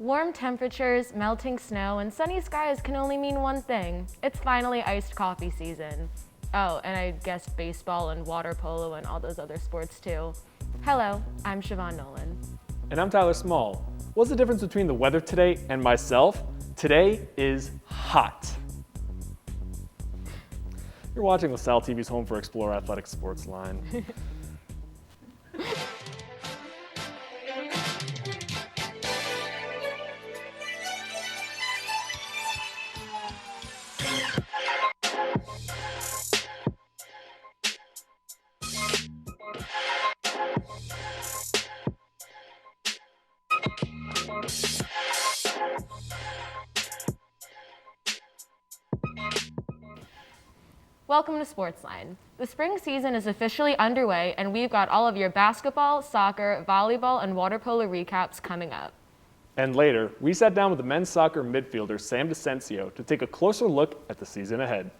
Warm temperatures, melting snow, and sunny skies can only mean one thing. It's finally iced coffee season. Oh, and I guess baseball and water polo and all those other sports too. Hello, I'm Siobhan Nolan. And I'm Tyler Small. What's the difference between the weather today and myself? Today is hot. You're watching LaSalle TV's Home for Explore Athletics SportsLine. Welcome to SportsLine. The spring season is officially underway, and we've got all of your basketball, soccer, volleyball, and water polo recaps coming up. And later, we sat down with the men's soccer midfielder Sam DiCencio to take a closer look at the season ahead.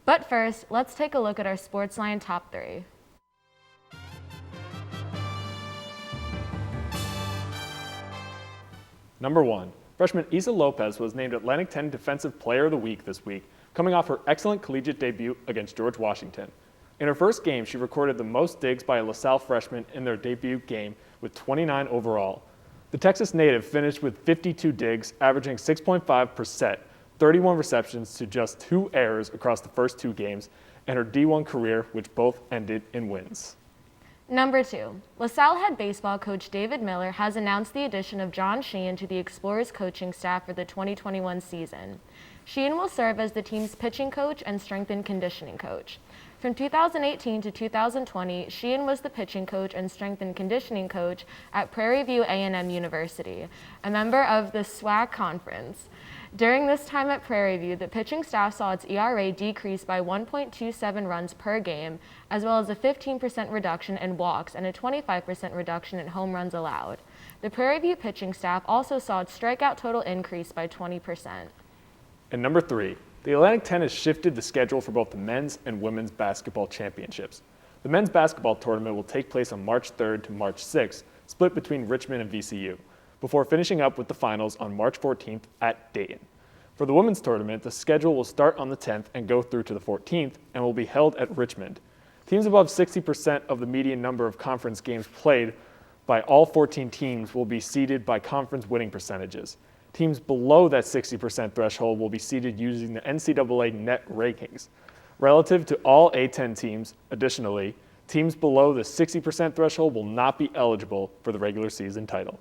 But first, let's take a look at our SportsLine top 3. Number 1, freshman Isa Lopez was named Atlantic 10 Defensive Player of the Week this week, coming off her excellent collegiate debut against George Washington. In her first game, she recorded the most digs by a LaSalle freshman in their debut game with 29 overall. The Texas native finished with 52 digs, averaging 6.5%, 31 receptions to just 2 errors across the first 2 games, and her D1 career, which both ended in wins. Number 2, LaSalle head baseball coach David Miller has announced the addition of John Sheehan to the Explorers coaching staff for the 2021 season. Sheehan will serve as the team's pitching coach and strength and conditioning coach. From 2018 to 2020, Sheehan was the pitching coach and strength and conditioning coach at Prairie View A&M University, a member of the SWAC conference. During this time at Prairie View, the pitching staff saw its ERA decrease by 1.27 runs per game, as well as a 15% reduction in walks and a 25% reduction in home runs allowed. The Prairie View pitching staff also saw its strikeout total increase by 20%. And number 3, the Atlantic 10 has shifted the schedule for both the men's and women's basketball championships. The men's basketball tournament will take place on March 3rd to March 6th, split between Richmond and VCU, before finishing up with the finals on March 14th at Dayton. For the women's tournament, the schedule will start on the 10th and go through to the 14th and will be held at Richmond. Teams above 60% of the median number of conference games played by all 14 teams will be seeded by conference winning percentages. Teams below that 60% threshold will be seeded using the NCAA net rankings. Relative to all A10 teams, additionally, teams below the 60% threshold will not be eligible for the regular season title.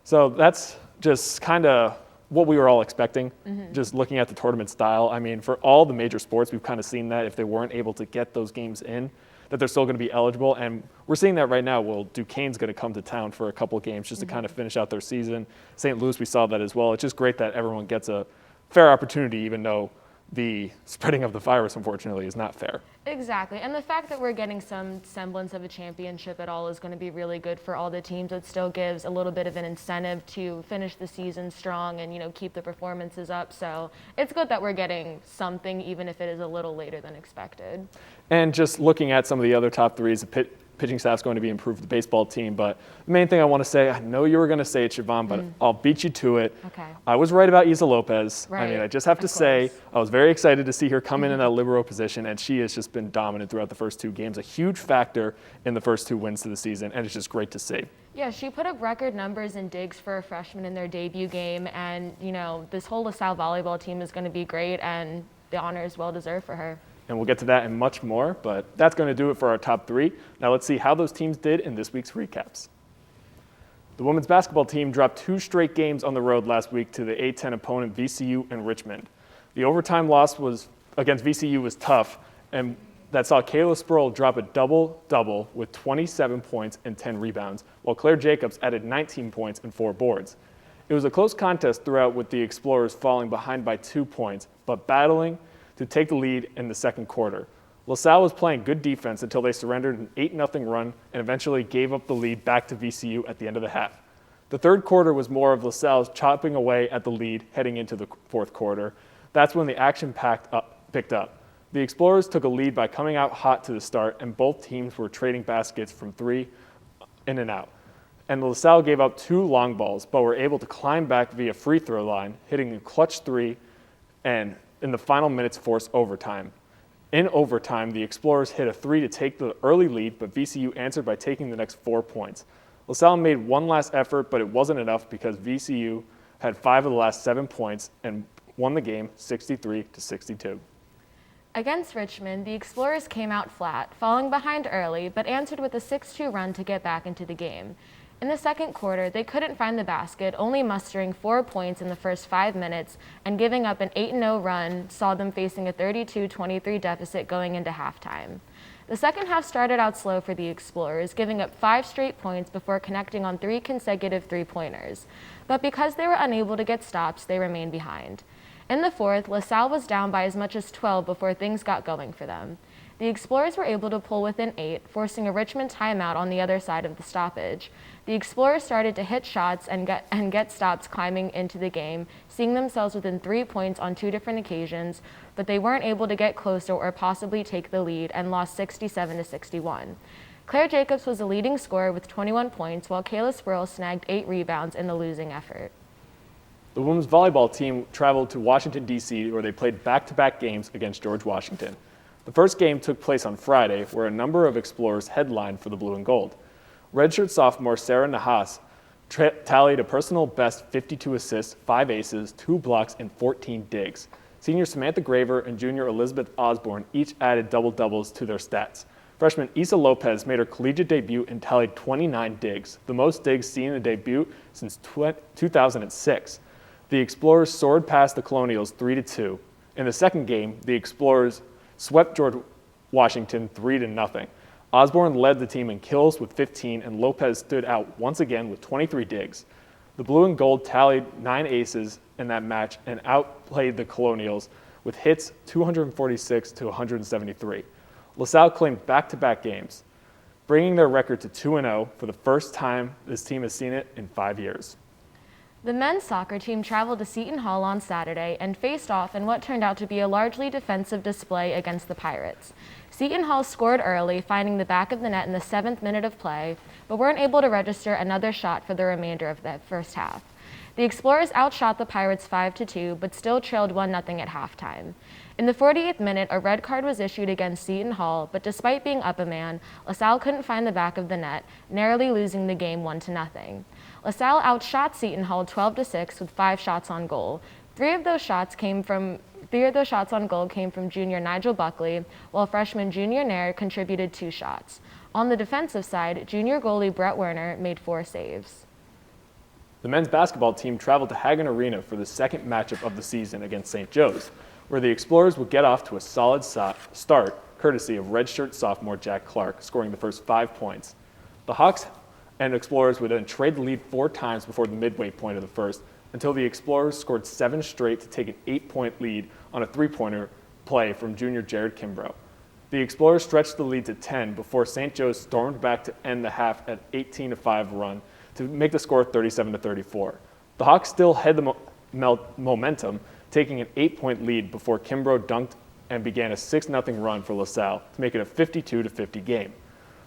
So that's just kind of what we were all expecting, just looking at the tournament style. I mean, for all the major sports, we've kind of seen that if they weren't able to get those games in, that they're still going to be eligible. And we're seeing that right now. Well, Duquesne's going to come to town for a couple of games just to kind of finish out their season. St. Louis, we saw that as well. It's just great that everyone gets a fair opportunity, even though the spreading of the virus, unfortunately, is not fair. Exactly, and the fact that we're getting some semblance of a championship at all is going to be really good for all the teams. It still gives a little bit of an incentive to finish the season strong and, keep the performances up. So it's good that we're getting something, even if it is a little later than expected. And just looking at some of the other top threes, the pitching staff's going to be improved, the baseball team. But the main thing I want to say, I know you were going to say it, Siobhan, but I'll beat you to it. Okay. I was right about Isa Lopez. Right. I mean, I just have to say, I was very excited to see her come in that libero position, and she has just been dominant throughout the first 2 games, a huge factor in the first 2 wins to the season, and it's just great to see. Yeah, she put up record numbers in digs for a freshman in their debut game, and, this whole LaSalle volleyball team is going to be great, and the honor is well deserved for her. And we'll get to that and much more, but that's going to do it for our top 3. Now let's see how those teams did in this week's recaps. The women's basketball team dropped 2 straight games on the road last week to the A10 opponent VCU and Richmond. The overtime loss against VCU was tough, and that saw Kayla Sproul drop a double-double with 27 points and 10 rebounds, while Claire Jacobs added 19 points and 4 boards. It was a close contest throughout, with the Explorers falling behind by 2 points, but battling to take the lead in the second quarter. LaSalle was playing good defense until they surrendered an 8-0 run and eventually gave up the lead back to VCU at the end of the half. The third quarter was more of LaSalle's chopping away at the lead heading into the fourth quarter. That's when the action picked up. The Explorers took a lead by coming out hot to the start, and both teams were trading baskets from 3 in and out. and LaSalle gave up 2 long balls, but were able to climb back via free throw line, hitting a clutch 3, and in the final minutes force overtime. In overtime, the Explorers hit a 3 to take the early lead, but VCU answered by taking the next 4 points. LaSalle made one last effort, but it wasn't enough because VCU had 5 of the last 7 points and won the game 63-62. Against Richmond, the Explorers came out flat, falling behind early, but answered with a 6-2 run to get back into the game. In the second quarter, they couldn't find the basket, only mustering 4 points in the first 5 minutes, and giving up an 8-0 run saw them facing a 32-23 deficit going into halftime. The second half started out slow for the Explorers, giving up 5 straight points before connecting on 3 consecutive three-pointers. But because they were unable to get stops, they remained behind. In the fourth, LaSalle was down by as much as 12 before things got going for them. The Explorers were able to pull within 8, forcing a Richmond timeout on the other side of the stoppage. The Explorers started to hit shots and get stops climbing into the game, seeing themselves within 3 points on 2 different occasions, but they weren't able to get closer or possibly take the lead and lost 67-61. Claire Jacobs was the leading scorer with 21 points, while Kayla Spurl snagged 8 rebounds in the losing effort. The women's volleyball team traveled to Washington, D.C., where they played back-to-back games against George Washington. The first game took place on Friday, where a number of Explorers headlined for the blue and gold. Redshirt sophomore Sarah Nahas tallied a personal best 52 assists, 5 aces, 2 blocks, and 14 digs. Senior Samantha Graver and junior Elizabeth Osborne each added double-doubles to their stats. Freshman Isa Lopez made her collegiate debut and tallied 29 digs, the most digs seen in a debut since 2006. The Explorers soared past the Colonials 3-2. In the second game, the Explorers swept George Washington 3-0. Osborne led the team in kills with 15, and Lopez stood out once again with 23 digs. The blue and gold tallied 9 aces in that match and outplayed the Colonials with hits 246-173. LaSalle claimed back-to-back games, bringing their record to 2-0 for the first time this team has seen it in 5 years. The men's soccer team traveled to Seton Hall on Saturday and faced off in what turned out to be a largely defensive display against the Pirates. Seton Hall scored early, finding the back of the net in the 7th minute of play, but weren't able to register another shot for the remainder of the first half. The Explorers outshot the Pirates 5-2, but still trailed 1-0 at halftime. In the 48th minute, a red card was issued against Seton Hall, but despite being up a man, LaSalle couldn't find the back of the net, narrowly losing the game 1-0. LaSalle outshot Seton Hall 12-6 with 5 shots on goal. Three of those shots on goal came from junior Nigel Buckley, while freshman Junior Nair contributed 2 shots. On the defensive side, junior goalie Brett Werner made 4 saves. The men's basketball team traveled to Hagen Arena for the second matchup of the season against St. Joe's, where the Explorers would get off to a solid start, courtesy of redshirt sophomore Jack Clark, scoring the first 5 points. The Hawks and Explorers would then trade the lead 4 times before the midway point of the first, until the Explorers scored 7 straight to take an 8-point lead on a 3-pointer play from junior Jared Kimbrough. The Explorers stretched the lead to 10 before St. Joe's stormed back to end the half at 18-5 run to make the score 37-34. The Hawks still had the momentum, taking an 8-point lead before Kimbrough dunked and began a 6-0 run for LaSalle to make it a 52-50 game.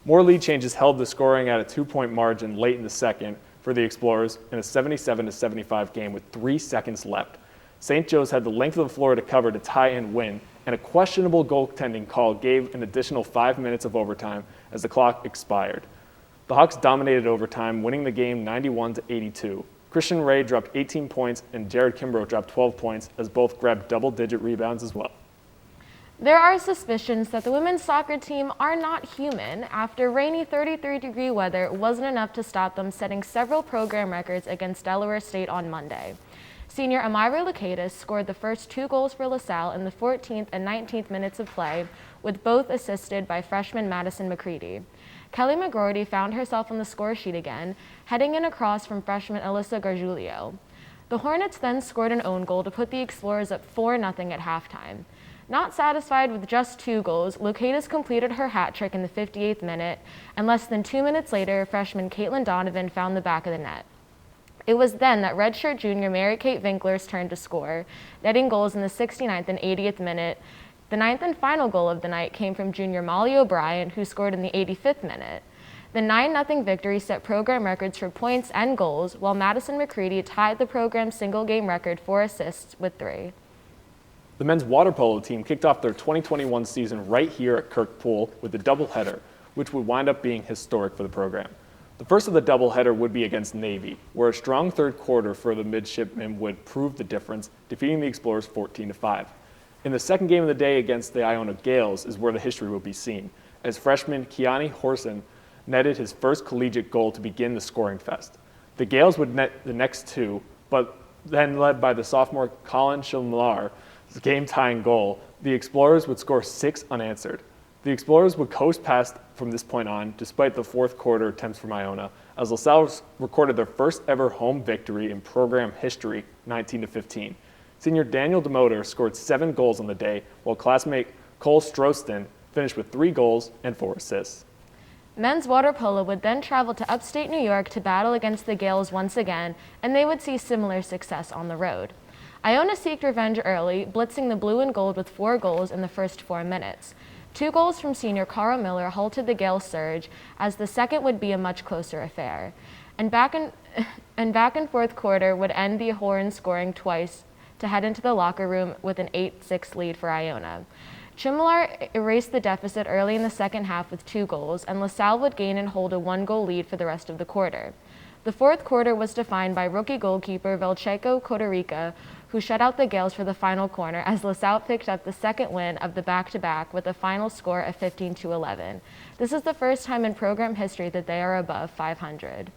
More lead changes held the scoring at a 2-point margin late in the second for the Explorers in a 77-75 game with 3 seconds left. St. Joe's had the length of the floor to cover to tie and win, and a questionable goaltending call gave an additional 5 minutes of overtime as the clock expired. The Hawks dominated overtime, winning the game 91-82. Christian Ray dropped 18 points and Jared Kimbrough dropped 12 points as both grabbed double-digit rebounds as well. There are suspicions that the women's soccer team are not human after rainy 33-degree weather wasn't enough to stop them setting several program records against Delaware State on Monday. Senior Amira Lucatus scored the first 2 goals for LaSalle in the 14th and 19th minutes of play, with both assisted by freshman Madison McCready. Kelly McGroarty found herself on the score sheet again, heading in across from freshman Alyssa Gargiulio. The Hornets then scored an own goal to put the Explorers up 4-0 at halftime. Not satisfied with just 2 goals, Lucatus completed her hat trick in the 58th minute, and less than 2 minutes later, freshman Caitlin Donovan found the back of the net. It was then that redshirt junior Mary-Kate Winkler's turn to score, netting goals in the 69th and 80th minute. The 9th and final goal of the night came from junior Molly O'Brien, who scored in the 85th minute. The 9-0 victory set program records for points and goals, while Madison McCready tied the program's single-game record for assists with 3. The men's water polo team kicked off their 2021 season right here at Kirk Pool with a doubleheader, which would wind up being historic for the program. The first of the doubleheader would be against Navy, where a strong third quarter for the midshipmen would prove the difference, defeating the Explorers 14-5. In the second game of the day against the Iona Gales is where the history will be seen, as freshman Kiani Horson netted his first collegiate goal to begin the scoring fest. The Gales would net the next 2, but then led by the sophomore Colin Shilmar, game-tying goal, the Explorers would score 6 unanswered. The Explorers would coast past from this point on, despite the fourth quarter attempts from Iona, as LaSalle recorded their first ever home victory in program history, 19-15. Senior Daniel DeMotor scored 7 goals on the day, while classmate Cole Stroston finished with 3 goals and 4 assists. Men's water polo would then travel to upstate New York to battle against the Gales once again, and they would see similar success on the road. Iona seeked revenge early, blitzing the blue and gold with 4 goals in the first 4 minutes. 2 goals from senior Cara Miller halted the Gales' surge, as the second would be a much closer affair. And back and forth quarter would end the Horns scoring twice to head into the locker room with an 8-6 lead for Iona. Chimlar erased the deficit early in the second half with 2 goals, and LaSalle would gain and hold a 1-goal lead for the rest of the quarter. The fourth quarter was defined by rookie goalkeeper Velcheco Coderica, who shut out the Gales for the final corner as LaSalle picked up the second win of the back-to-back with a final score of 15-11. This is the first time in program history that they are above 500.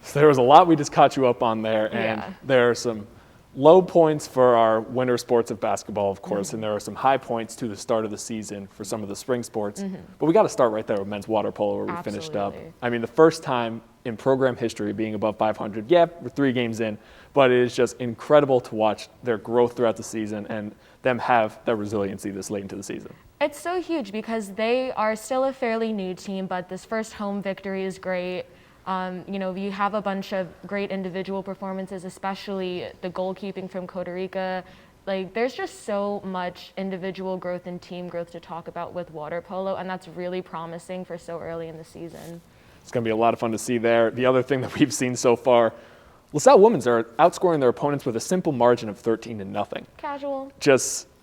So there was a lot we just caught you up on there, and there are some low points for our winter sports of basketball, of course, and there are some high points to the start of the season for some of the spring sports. But we got to start right there with men's water polo, where we finished up. I mean, the first time in program history being above 500. Yeah, we're 3 games in, but it is just incredible to watch their growth throughout the season and them have that resiliency this late into the season. It's so huge because they are still a fairly new team, but this first home victory is great. You have a bunch of great individual performances, especially the goalkeeping from Coderica. Like, there's just so much individual growth and team growth to talk about with water polo, and that's really promising for so early in the season. It's going to be a lot of fun to see there. The other thing that we've seen so far, LaSalle women's are outscoring their opponents with a simple margin of 13-0. Casual.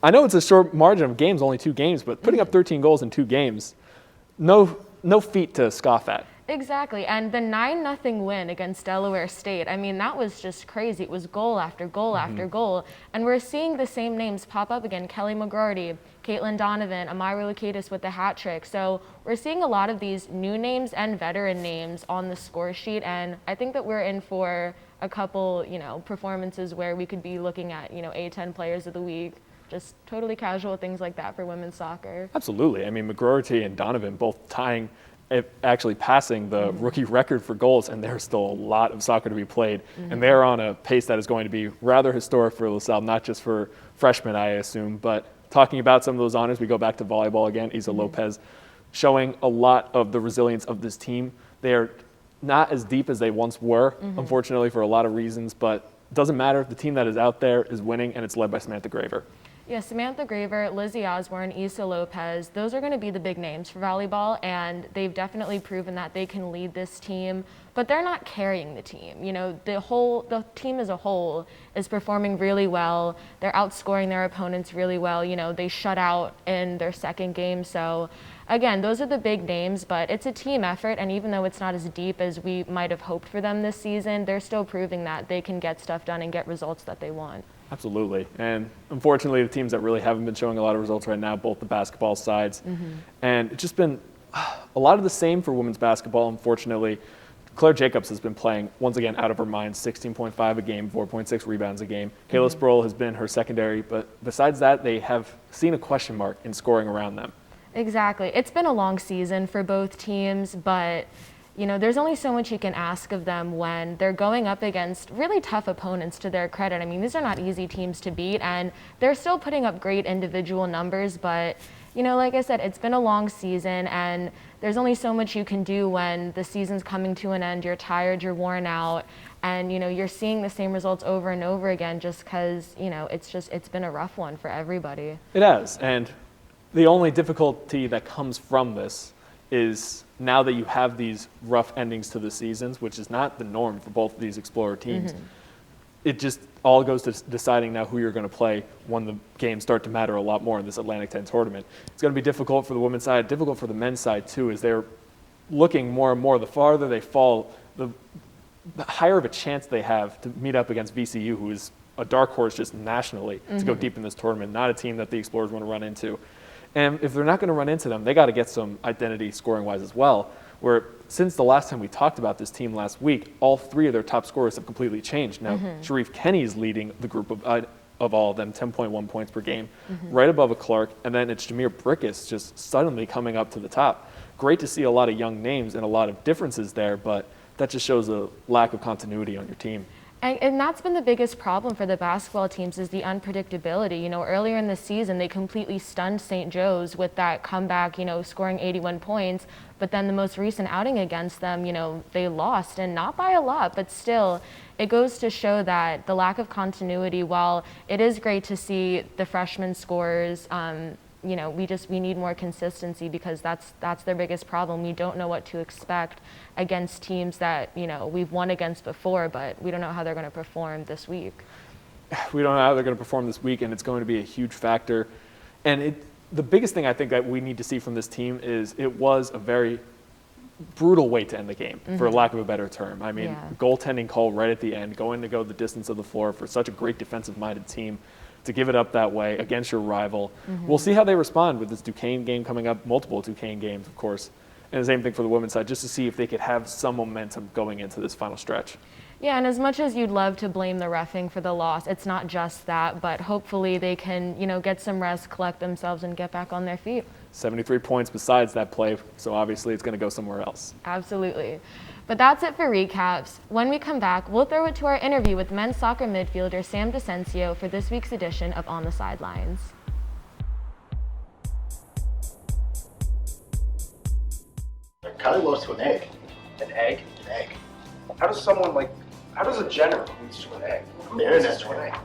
I know it's a short margin of games, only 2 games, but putting up 13 goals in 2 games, no feat to scoff at. Exactly, and the 9-0 win against Delaware State, I mean, that was just crazy. It was goal after goal after goal, and we're seeing the same names pop up again. Kelly McGrarty, Caitlin Donovan, Amira Lukatis with the hat trick. So we're seeing a lot of these new names and veteran names on the score sheet, and I think that we're in for a couple, performances where we could be looking at, A10 players of the week, just totally casual things like that for women's soccer. Absolutely. I mean, McGrarty and Donovan both actually passing the rookie record for goals, and there's still a lot of soccer to be played. And they're on a pace that is going to be rather historic for LaSalle, not just for freshmen, I assume. But talking about some of those honors, we go back to volleyball again. Isa Lopez showing a lot of the resilience of this team. They are not as deep as they once were, unfortunately, for a lot of reasons, but it doesn't matter. The team that is out there is winning, and it's led by Samantha Graver. Yeah, Samantha Graver, Lizzie Osborne, Isa Lopez, those are going to be the big names for volleyball, and they've definitely proven that they can lead this team, but they're not carrying the team. The team as a whole is performing really well. They're outscoring their opponents really well. They shut out in their second game. So again, those are the big names, but it's a team effort, and even though it's not as deep as we might have hoped for them this season, they're still proving that they can get stuff done and get results that they want. Absolutely. And unfortunately, the teams that really haven't been showing a lot of results right now, both the basketball sides. And it's just been a lot of the same for women's basketball, unfortunately. Claire Jacobs has been playing, once again, out of her mind, 16.5 a game, 4.6 rebounds a game. Kayla Sproul has been her secondary, but besides that, they have seen a question mark in scoring around them. Exactly. It's been a long season for both teams, but there's only so much you can ask of them when they're going up against really tough opponents, to their credit. I mean, these are not easy teams to beat, and they're still putting up great individual numbers, but, like I said, it's been a long season, and there's only so much you can do when the season's coming to an end. You're tired, you're worn out, and, you're seeing the same results over and over again just because, it's been a rough one for everybody. It has, and the only difficulty that comes from this is now that you have these rough endings to the seasons, which is not the norm for both of these Explorer teams, it just all goes to deciding now who you're going to play when the games start to matter a lot more in this Atlantic 10 tournament. It's going to be difficult for the women's side, difficult for the men's side too, as they're looking more and more. The farther they fall, the higher of a chance they have to meet up against VCU, who is a dark horse just nationally to go deep in this tournament, not a team that the Explorers want to run into. And if they're not going to run into them, they got to get some identity scoring-wise as well, where since the last time we talked about this team last week, all three of their top scorers have completely changed. Now, Sharif Kenny is leading the group of all of them, 10.1 points per game, right above a Clark, and then it's Jameer Brickus just suddenly coming up to the top. Great to see a lot of young names and a lot of differences there, but that just shows a lack of continuity on your team. And that's been the biggest problem for the basketball teams is the unpredictability. You know, earlier in the season, they completely stunned St. Joe's with that comeback, you know, scoring 81 points. But then the most recent outing against them, you know, they lost, and not by a lot, but still, it goes to show that the lack of continuity, while it is great to see the freshman scorers, you know, we need more consistency because that's their biggest problem. We don't know what to expect against teams that, you know, we've won against before, but we don't know how they're going to perform this week. We don't know how they're going to perform this week, and it's going to be a huge factor. And the biggest thing I think that we need to see from this team is it was a very brutal way to end the game, for lack of a better term. I mean, goaltending call right at the end, going to go the distance of the floor for such a great defensive-minded team. To give it up that way against your rival. We'll see how they respond with this Duquesne game coming up, multiple Duquesne games, of course. And the same thing for the women's side, just to see if they could have some momentum going into this final stretch. Yeah, and as much as you'd love to blame the reffing for the loss, it's not just that, but hopefully they can, you know, get some rest, collect themselves, and get back on their feet. 73 points besides that play, so obviously it's going to go somewhere else. Absolutely. But that's it for recaps. When we come back, we'll throw it to our interview with men's soccer midfielder Sam DiCencio for this week's edition of On the Sidelines. They're kind of close to an egg. An egg? An egg. How does a general lose to an egg? The internet's to an egg.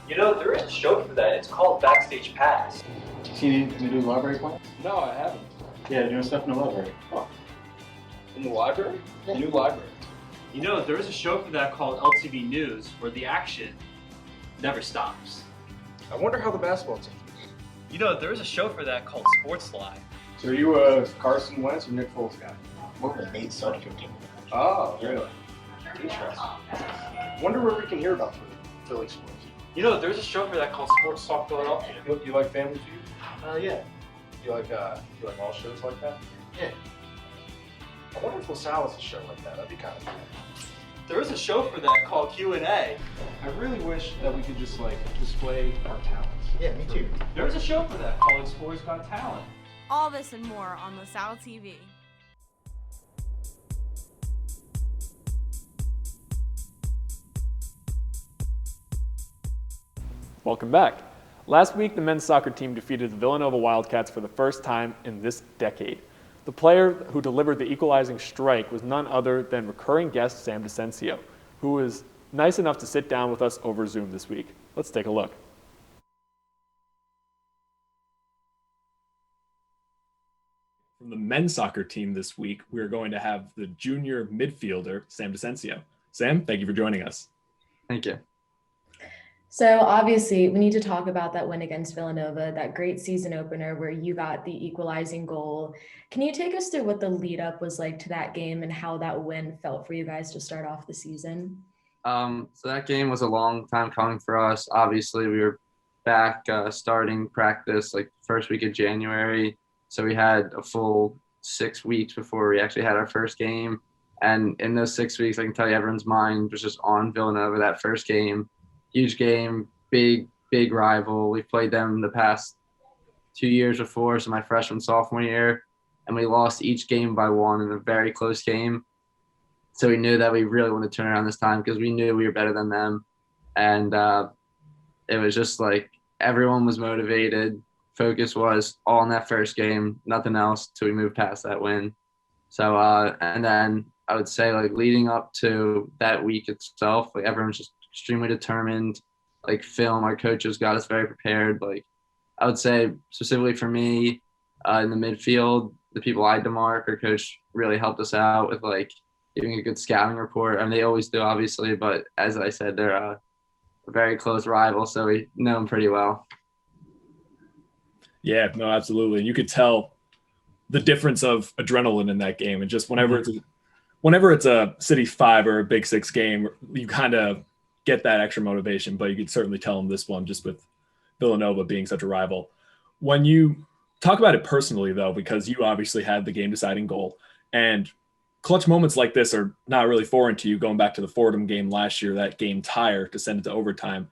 You know, there is a show for that. It's called Backstage Pass. You see the new library plan? No, I haven't. Yeah, doing stuff in the library. Oh. In the library? Yeah. The new library. You know, there is a show for that called LTV News where the action never stops. I wonder how the basketball team is. You know, there is a show for that called SportsLine. So are you a Carson Wentz or Nick Foles guy? More of a Nate Sudford team. Oh, really? Interesting. Wonder where we can hear about Philly sports. You know, there's a show for that called Sports Talk Philadelphia. You like Family Feud? Yeah. You like all shows like that? Yeah. I wonder if LaSalle has a show like that. That'd be kind of cool. There is a show for that called Q&A. I really wish that we could just display our talents. Yeah, me too. There is a show for that called Explorers Got Talent. All this and more on LaSalle TV. Welcome back. Last week, the men's soccer team defeated the Villanova Wildcats for the first time in this decade. The player who delivered the equalizing strike was none other than recurring guest Sam DiCencio, who was nice enough to sit down with us over Zoom this week. Let's take a look. From the men's soccer team this week, we're going to have the junior midfielder, Sam DiCencio. Sam, thank you for joining us. Thank you. So obviously we need to talk about that win against Villanova, that great season opener where you got the equalizing goal. Can you take us through what the lead up was like to that game and how that win felt for you guys to start off the season? So that game was a long time coming for us. Obviously we were back starting practice like first week of January. So we had a full 6 weeks before we actually had our first game. And in those 6 weeks, I can tell you everyone's mind was just on Villanova that first game. Huge game, big rival. We've played them the past 2 years before, so my freshman, sophomore year, and we lost each game by one in a very close game. So we knew that we really wanted to turn around this time because we knew we were better than them. And it was just like everyone was motivated. Focus was all in that first game, nothing else till we moved past that win. So, and then I would say like leading up to that week itself, like everyone's just extremely determined, like our coaches got us very prepared. Like I would say specifically for me in the midfield, the people I demark, our coach really helped us out with like giving a good scouting report. I mean, they always do, obviously, but as I said, they're a very close rival, so we know them pretty well. Yeah, no, absolutely. You could tell the difference of adrenaline in that game, and just whenever it's a City 5 or a Big 6 game, you kind of get that extra motivation. But you could certainly tell them this one, just with Villanova being such a rival. When you talk about it personally, though, because you obviously had the game-deciding goal, and clutch moments like this are not really foreign to you, going back to the Fordham game last year, that game tire to send it to overtime.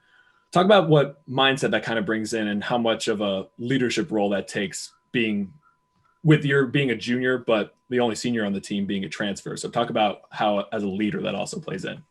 Talk about what mindset that kind of brings in and how much of a leadership role that takes, being a junior, but the only senior on the team being a transfer. So talk about how, as a leader, that also plays in.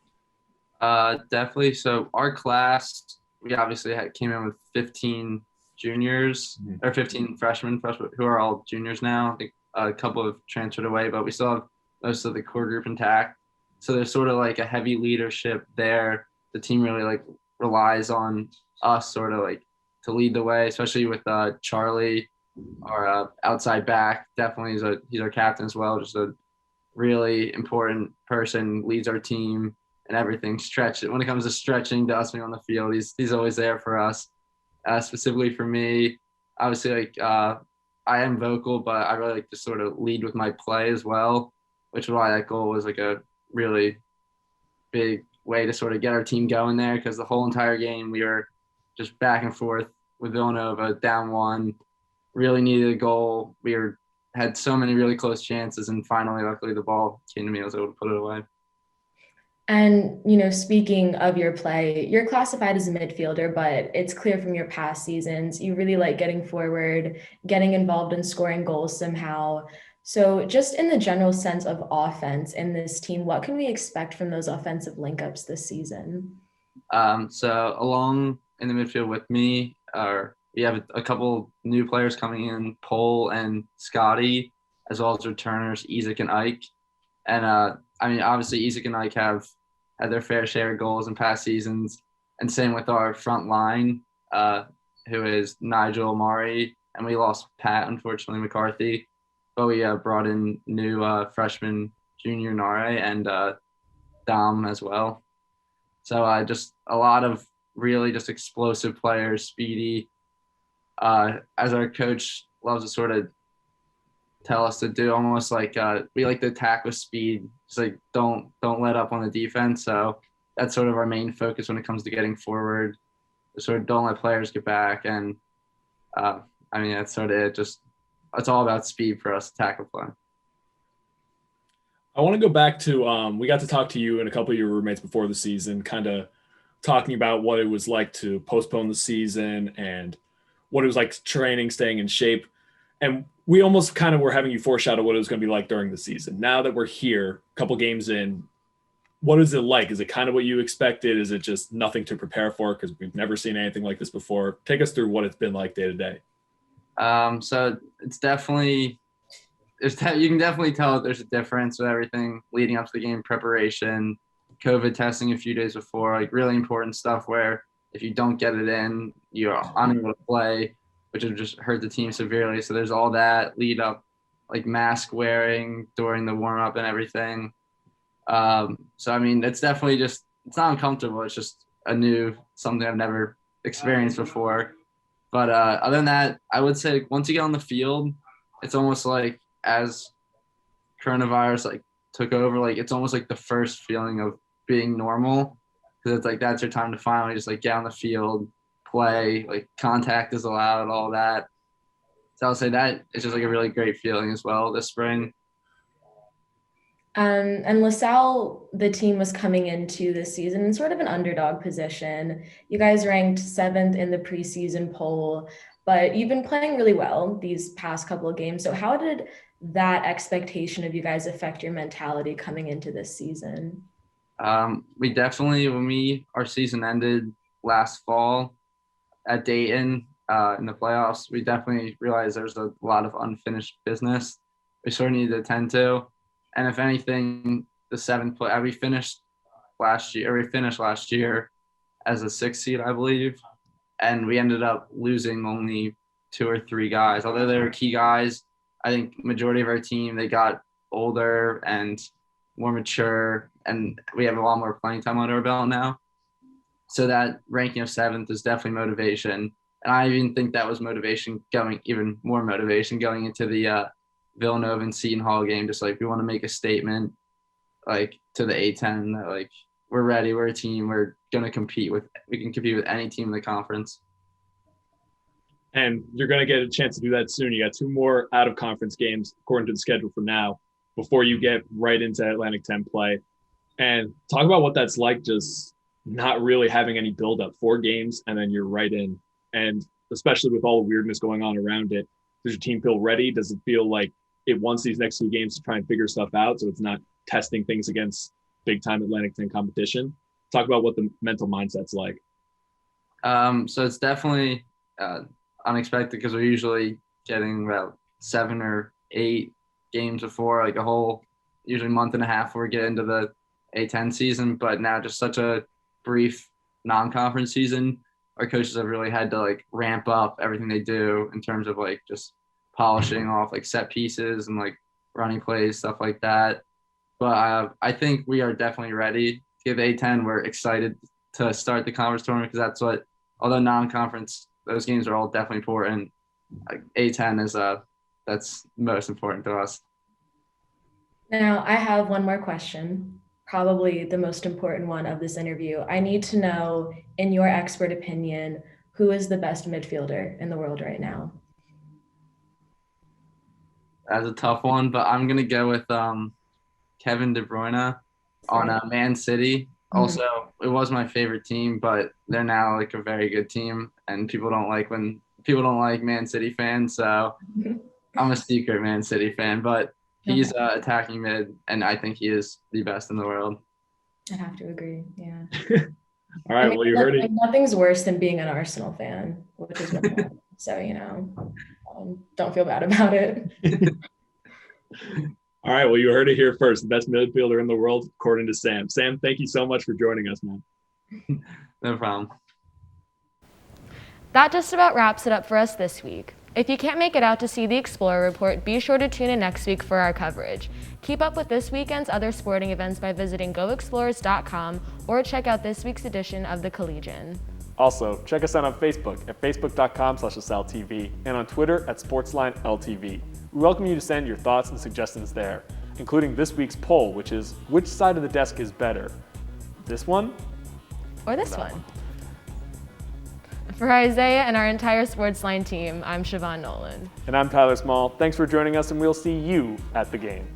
Definitely. So our class, we obviously came in with 15 juniors or 15 freshmen who are all juniors now. I think a couple have transferred away, but we still have most of the core group intact. So there's sort of like a heavy leadership there. The team really like relies on us sort of like to lead the way, especially with Charlie, our outside back. Definitely he's our captain as well. Just a really important person, leads our team and everything. When it comes to stretching, dusting on the field, he's always there for us. Specifically for me, obviously like I am vocal, but I really like to sort of lead with my play as well, which is why that goal was like a really big way to sort of get our team going there, because the whole entire game we were just back and forth with Villanova, down one, really needed a goal. Had so many really close chances, and finally, luckily, the ball came to me. I was able to put it away. And, speaking of your play, you're classified as a midfielder, but it's clear from your past seasons, you really like getting forward, getting involved in scoring goals somehow. So just in the general sense of offense in this team, what can we expect from those offensive link-ups this season? So along in the midfield with me, we have a couple new players coming in, Polo and Scotty, as well as returners, Isaac and Ike. And obviously Isaac and Ike have had their fair share of goals in past seasons. And same with our front line, who is Nigel Amari. And we lost Pat, unfortunately, McCarthy. But we brought in new freshman Junior Nare and Dom as well. So just a lot of really just explosive players, speedy. As our coach loves to sort of tell us to do, almost like we like to attack with speed. Just like don't let up on the defense. So that's sort of our main focus when it comes to getting forward. Sort of don't let players get back, and that's sort of it. It's all about speed for us to tackle play. I want to go back to we got to talk to you and a couple of your roommates before the season, kind of talking about what it was like to postpone the season and what it was like training, staying in shape. And we almost kind of were having you foreshadow what it was going to be like during the season. Now that we're here, a couple games in, what is it like? Is it kind of what you expected? Is it just nothing to prepare for because we've never seen anything like this before? Take us through what it's been like day to day. So it's definitely you can definitely tell that there's a difference with everything leading up to the game, preparation, COVID testing a few days before, like really important stuff where if you don't get it in, you're unable to play, which would just hurt the team severely. So there's all that lead up, like mask wearing during the warm up and everything. It's definitely it's not uncomfortable. It's just something I've never experienced before. But other than that, I would say once you get on the field, it's almost like as coronavirus took over, it's almost like the first feeling of being normal, because it's like that's your time to finally just get on the field, play, contact is allowed, all that. So I'll say that it's just a really great feeling as well this spring. And LaSalle, the team was coming into this season in sort of an underdog position. You guys ranked 7th in the preseason poll, but you've been playing really well these past couple of games. So how did that expectation of you guys affect your mentality coming into this season? We definitely, when our season ended last fall at Dayton in the playoffs, we definitely realized there's a lot of unfinished business we sort of need to attend to. And if anything, the 7th play, we finished last year as a 6th seed, I believe. And we ended up losing only 2 or 3 guys. Although they were key guys, I think majority of our team, they got older and more mature, and we have a lot more playing time under our belt now. So that ranking of 7th is definitely motivation. And I even think that was even more motivation going into the Villanova and Seton Hall game. Just like we want to make a statement, like to the A10 that like we're ready, we're a team, we can compete with any team in the conference. And you're going to get a chance to do that soon. You got 2 more out-of-conference games, according to the schedule for now, before you get right into Atlantic 10 play. And talk about what that's like, just not really having any build-up. 4 games, and then you're right in. And especially with all the weirdness going on around it, does your team feel ready? Does it feel like it wants these next 2 games to try and figure stuff out so it's not testing things against big-time Atlantic 10 competition? Talk about what the mental mindset's like. So it's definitely unexpected because we're usually getting about 7 or 8 games before, like a whole usually month and a half before we get into the A10 season. But now just such a brief non-conference season, our coaches have really had to like ramp up everything they do in terms of like just polishing off like set pieces and like running plays, stuff like that. But I think we are definitely ready to give A10. We're excited to start the conference tournament because that's what, although non-conference, those games are all definitely important. Like A10 is that's most important to us. Now, I have one more question, probably the most important one of this interview. I need to know, in your expert opinion, who is the best midfielder in the world right now? That's a tough one, but I'm going to go with Kevin De Bruyne on Man City. Also, it was my favorite team, but they're now like a very good team, and people don't like Man City fans. So I'm a secret Man City fan, but he's attacking mid, and I think he is the best in the world. I'd have to agree. Yeah. All right. Well, you heard it. Nothing's worse than being an Arsenal fan, which is what so don't feel bad about it. All right. Well, you heard it here first. The best midfielder in the world, according to Sam. Sam, thank you so much for joining us, man. No problem. That just about wraps it up for us this week. If you can't make it out to see the Explorer Report, be sure to tune in next week for our coverage. Keep up with this weekend's other sporting events by visiting goexplorers.com or check out this week's edition of The Collegian. Also, check us out on Facebook at facebook.com/LaSalleTV and on Twitter at SportsLineLTV. We welcome you to send your thoughts and suggestions there, including this week's poll, which is, which side of the desk is better? This one? Or this one? For Isaiah and our entire SportsLine team, I'm Siobhan Nolan. And I'm Tyler Small. Thanks for joining us, and we'll see you at the game.